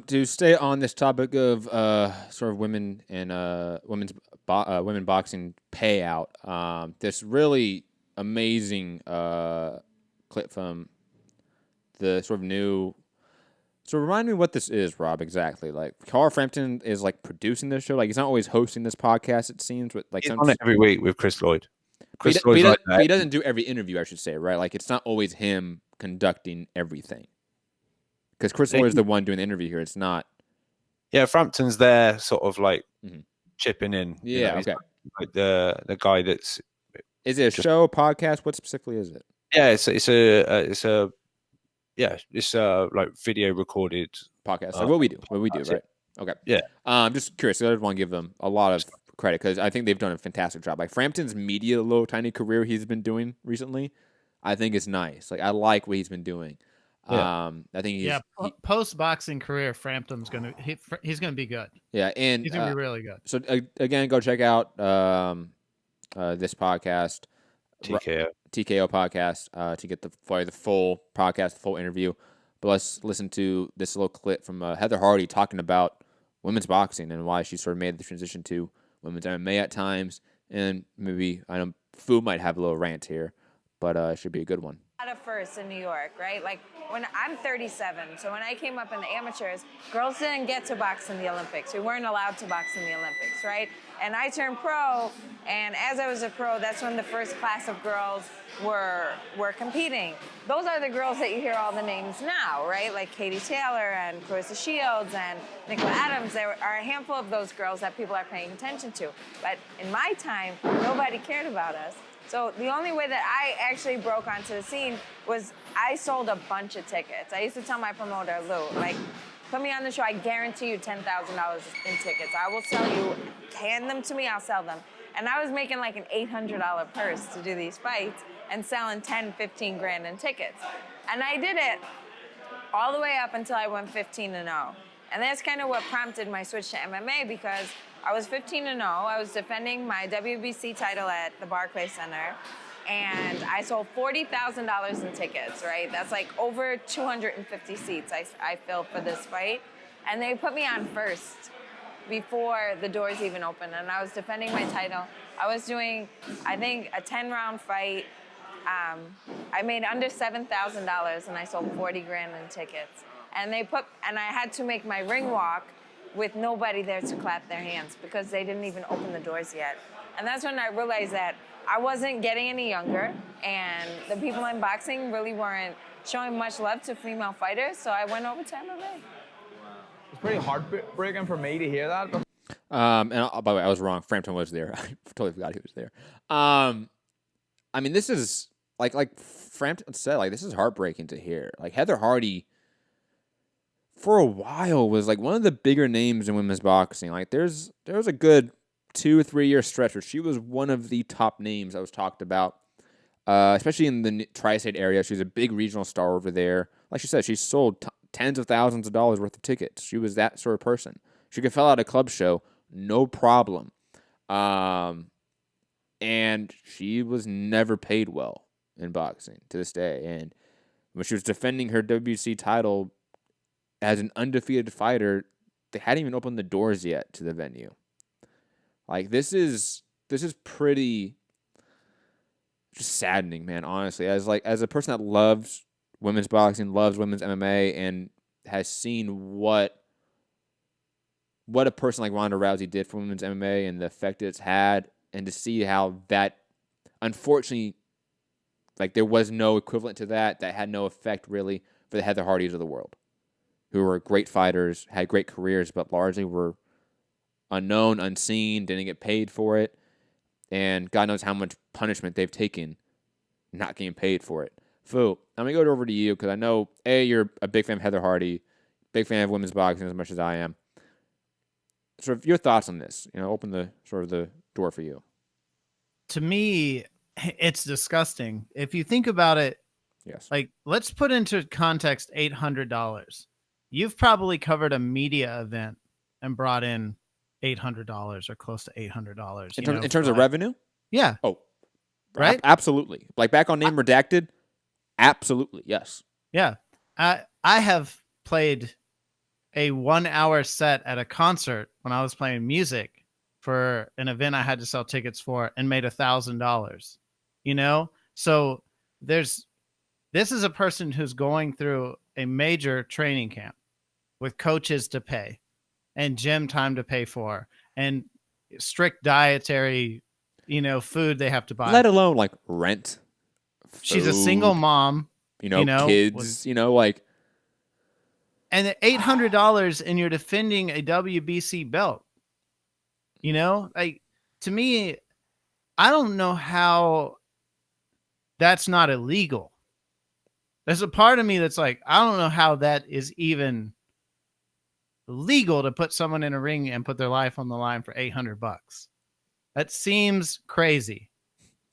To stay on this topic of sort of women and women boxing payout, this really amazing clip from the sort of new. So remind me what this is, Rob, exactly. Like Carl Frampton is like producing this show. Like he's not always hosting this podcast, it seems, but like he's on it every week with Chris Lloyd. Chris Lloyd's like that. But he doesn't do every interview, I should say, right? Like it's not always him conducting everything. Because Chris Lloyd is the one doing the interview here. It's not. Yeah, Frampton's there, sort of like chipping in. Yeah, okay. Like the guy that's. Is it a show, podcast? What specifically is it? Yeah, it's like video recorded podcast. Like what we do, right? Okay. Yeah. I'm just curious. I just want to give them a lot of credit because I think they've done a fantastic job. Like Frampton's media little tiny career he's been doing recently, I think is nice. Like I like what he's been doing. Yeah. I think post boxing career, Frampton's he's gonna be good. Yeah, and he's gonna be really good. So again, go check out this podcast, TKO podcast, to get the full podcast, the full interview. But let's listen to this little clip from Heather Hardy talking about women's boxing and why she sort of made the transition to women's MMA at times. And maybe I know Fu might have a little rant here, but it should be a good one. At first in New York, right? Like when I'm 37, so when I came up in the amateurs, girls didn't get to box in the Olympics. We weren't allowed to box in the Olympics, right? And I turned pro, and as I was a pro, that's when the first class of girls were competing. Those are the girls that you hear all the names now, right? Like Katie Taylor and Clarissa Shields and Nicola Adams. There are a handful of those girls that people are paying attention to. But in my time, nobody cared about us. So the only way that I actually broke onto the scene was I sold a bunch of tickets. I used to tell my promoter, Lou, like, put me on the show, I guarantee you $10,000 in tickets. I will sell you, hand them to me, I'll sell them. And I was making like an $800 purse to do these fights and selling 10, 15 grand in tickets. And I did it all the way up until I went 15-0. And that's kind of what prompted my switch to MMA because I was 15-0. I was defending my WBC title at the Barclays Center, and I sold $40,000 in tickets, right? That's like over 250 seats I filled for this fight. And they put me on first before the doors even opened, and I was defending my title. I was doing, I think, a 10-round fight. I made under $7,000, and I sold 40 grand in tickets. And I had to make my ring walk with nobody there to clap their hands because they didn't even open the doors yet. And that's when I realized that I wasn't getting any younger, and the people in boxing really weren't showing much love to female fighters, so I went over to MMA. It's pretty heartbreaking for me to hear that. And by the way, I was wrong. Frampton was there. I totally forgot he was there. I mean, this is, like Frampton said, like, this is heartbreaking to hear. Like, Heather Hardy, for a while, was like one of the bigger names in women's boxing. Like there was a good 2 or 3 year stretch where she was one of the top names that was talked about, especially in the tri-state area. She's a big regional star over there. Like she said, she sold tens of thousands of dollars worth of tickets. She was that sort of person. She could fill out a club show, no problem. And she was never paid well in boxing to this day. And when she was defending her WBC title as an undefeated fighter, they hadn't even opened the doors yet to the venue. Like this is pretty just saddening, man, honestly. As a person that loves women's boxing, loves women's MMA, and has seen what a person like Ronda Rousey did for women's MMA and the effect it's had, and to see how that, unfortunately, like there was no equivalent to that had no effect really for the Heather Hardys of the world, who were great fighters, had great careers, but largely were unknown, unseen, didn't get paid for it, and God knows how much punishment they've taken not getting paid for it. Fu, I'm going to go over to you because I know, A, you're a big fan of Heather Hardy, big fan of women's boxing as much as I am. Sort of your thoughts on this, open the door for you. To me, it's disgusting. If you think about it, yes. Like, let's put into context $800. You've probably covered a media event and brought in $800 or close to $800. In terms of revenue? Yeah. Oh, right. Absolutely. Like back on Name Redacted. Absolutely. Yes. Yeah. I have played a 1 hour set at a concert when I was playing music for an event I had to sell tickets for and made $1,000, you know? So this is a person who's going through a major training camp with coaches to pay and gym time to pay for and strict dietary, food they have to buy. Let alone like rent. She's a food, single mom, kids, like. and at $800 and you're defending a WBC belt. Like, to me, I don't know how that's not illegal. There's a part of me that's like, I don't know how that is even legal to put someone in a ring and put their life on the line for $800. That seems crazy.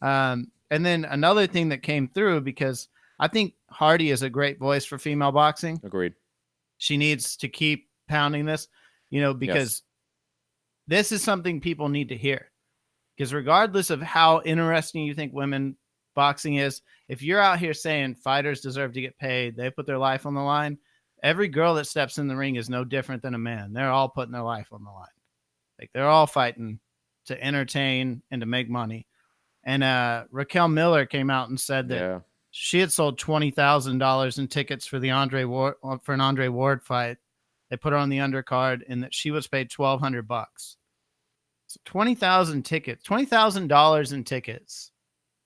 And then another thing that came through, because I think Hardy is a great voice for female boxing. Agreed. She needs to keep pounding this, because this is something people need to hear. Because regardless of how interesting you think women boxing is, if you're out here saying fighters deserve to get paid, they put their life on the line, every girl that steps in the ring is no different than a man. They're all putting their life on the line. Like, they're all fighting to entertain and to make money. And Raquel Miller came out and said that she had sold $20,000 in tickets for an Andre Ward fight. They put her on the undercard, and that she was paid $1,200. So 20,000 tickets, $20,000 in tickets,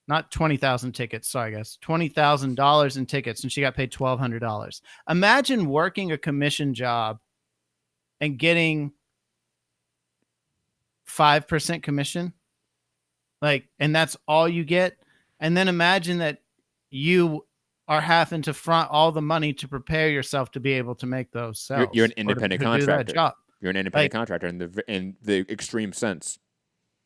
not 20,000 tickets. Sorry, guys, $20,000 in tickets, and she got paid $1,200. Imagine working a commission job and getting 5% commission, and that's all you get. And then imagine that you are having to front all the money to prepare yourself to be able to make those sales. You're an independent contractor. Job. You're an independent contractor in the extreme sense.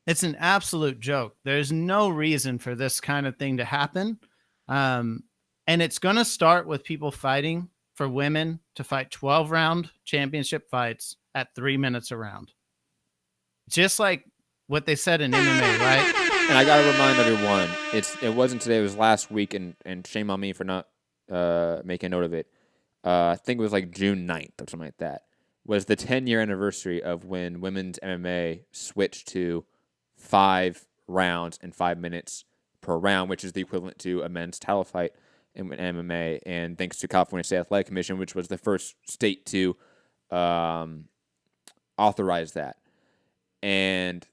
It's an absolute joke. There's no reason for this kind of thing to happen. And it's going to start with people fighting for women to fight 12-round championship fights at 3 minutes a round. Just like what they said in MMA, right? And I got to remind everyone, it wasn't today, it was last week, and shame on me for not making note of it. I think it was like June 9th or something like that, was the 10-year anniversary of when women's MMA switched to 5 rounds and 5 minutes per round, which is the equivalent to a men's title fight in MMA. And thanks to California State Athletic Commission, which was the first state to authorize that. And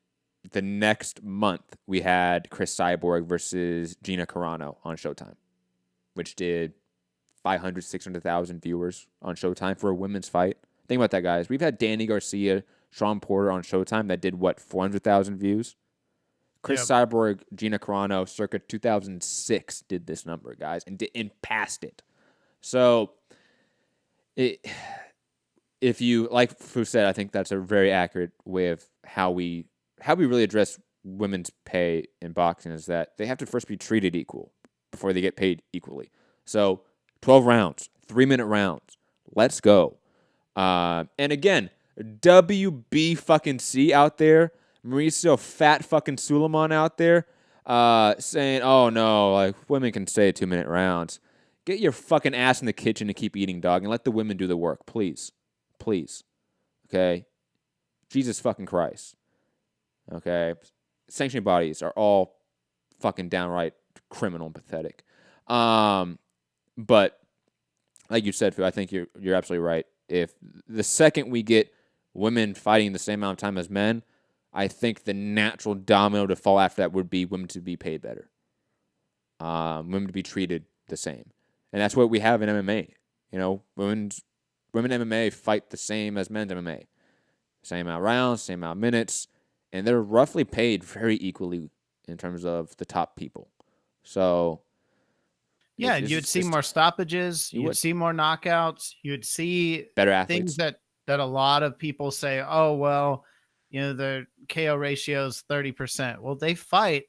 the next month, we had Chris Cyborg versus Gina Carano on Showtime, which did 500, 600,000 viewers on Showtime for a women's fight. Think about that, guys. We've had Danny Garcia, Sean Porter on Showtime that did, 400,000 views? Chris Cyborg, Gina Carano, circa 2006 did this number, guys, and passed it. So, if you, like Fu said, I think that's a very accurate way of how we really address women's pay in boxing, is that they have to first be treated equal before they get paid equally. So 12 rounds, 3-minute rounds. Let's go. And again, WB fucking C out there, Mauricio Fat fucking Suleiman out there, saying, oh no, like women can say 2-minute rounds. Get your fucking ass in the kitchen and keep eating, dog, and let the women do the work, please. Please. Okay? Jesus fucking Christ. Okay? Sanctioning bodies are all fucking downright criminal and pathetic. But like you said, Phil, I think you're absolutely right. If the second we get women fighting the same amount of time as men, I think the natural domino to fall after that would be women to be paid better. Women to be treated the same. And that's what we have in MMA. Women MMA fight the same as men's MMA. Same amount of rounds, same amount of minutes, and they're roughly paid very equally in terms of the top people. So, yeah, you'd see more stoppages. You'd see more knockouts. You'd see better athletes. Things that a lot of people say, oh, well, the KO ratio is 30%. Well, they fight,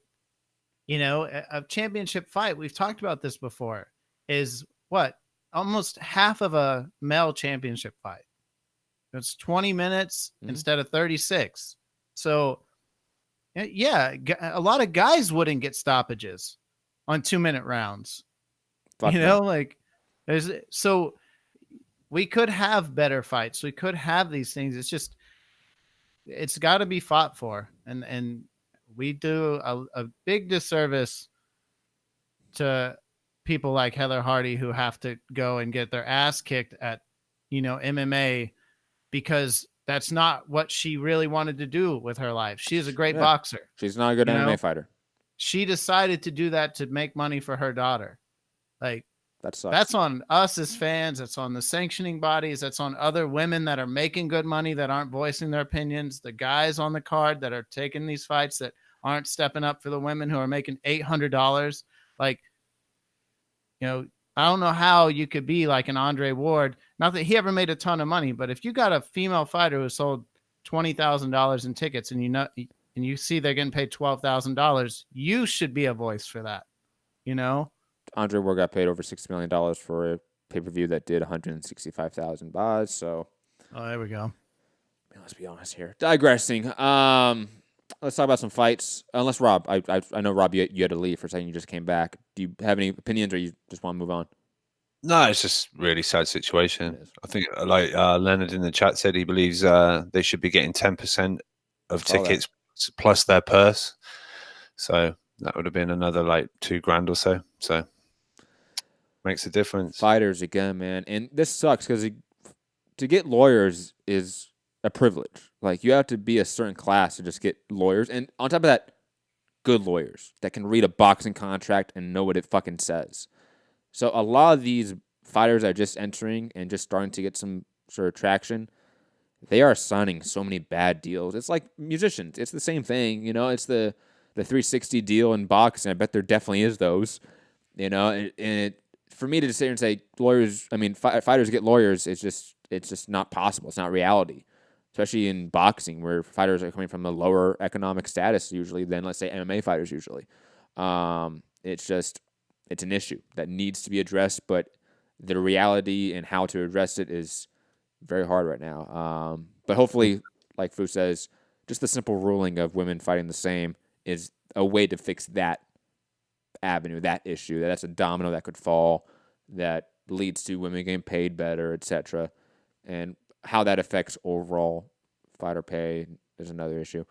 a championship fight. We've talked about this before, is what? Almost half of a male championship fight. It's 20 minutes instead of 36. So, yeah, a lot of guys wouldn't get stoppages on 2-minute rounds. Fuck there's so we could have better fights. We could have these things. It's just, it's got to be fought for. And we do a big disservice to people like Heather Hardy who have to go and get their ass kicked at, MMA, because that's not what she really wanted to do with her life. She is a great boxer. She's not a good MMA fighter. She decided to do that to make money for her daughter. Like, that sucks. That's on us as fans. That's on the sanctioning bodies. That's on other women that are making good money that aren't voicing their opinions. The guys on the card that are taking these fights that aren't stepping up for the women who are making $800. Like, I don't know how you could be like an Andre Ward. Not that he ever made a ton of money, but if you got a female fighter who sold $20,000 in tickets and you see they're getting paid $12,000, you should be a voice for that. Andre Ward got paid over $60 million for a pay-per-view that did 165,000 baht. So, there we go. Let's be honest here. Digressing. Let's talk about some fights. Unless Rob, I know Rob, you had to leave for a second. You just came back. Do you have any opinions, or you just want to move on? No, it's just really sad situation. I think, like Leonard in the chat said, he believes they should be getting 10% of tickets plus their purse. So that would have been another like $2,000 or so. So makes a difference. Fighters again, man, and this sucks because to get lawyers is a privilege. Like, you have to be a certain class to just get lawyers, and on top of that, good lawyers that can read a boxing contract and know what it fucking says. So a lot of these fighters are just entering and just starting to get some sort of traction. They are signing so many bad deals. It's like musicians. It's the same thing, It's the 360 deal in boxing. I bet there definitely is those, and for me to sit here and say fighters get lawyers, it's just not possible. It's not reality, especially in boxing where fighters are coming from a lower economic status usually than, let's say, MMA fighters usually. It's an issue that needs to be addressed, but the reality and how to address it is very hard right now. But hopefully, like Fu says, just the simple ruling of women fighting the same is a way to fix that avenue, that issue. That's a domino that could fall that leads to women getting paid better, etc. And how that affects overall fighter pay is another issue.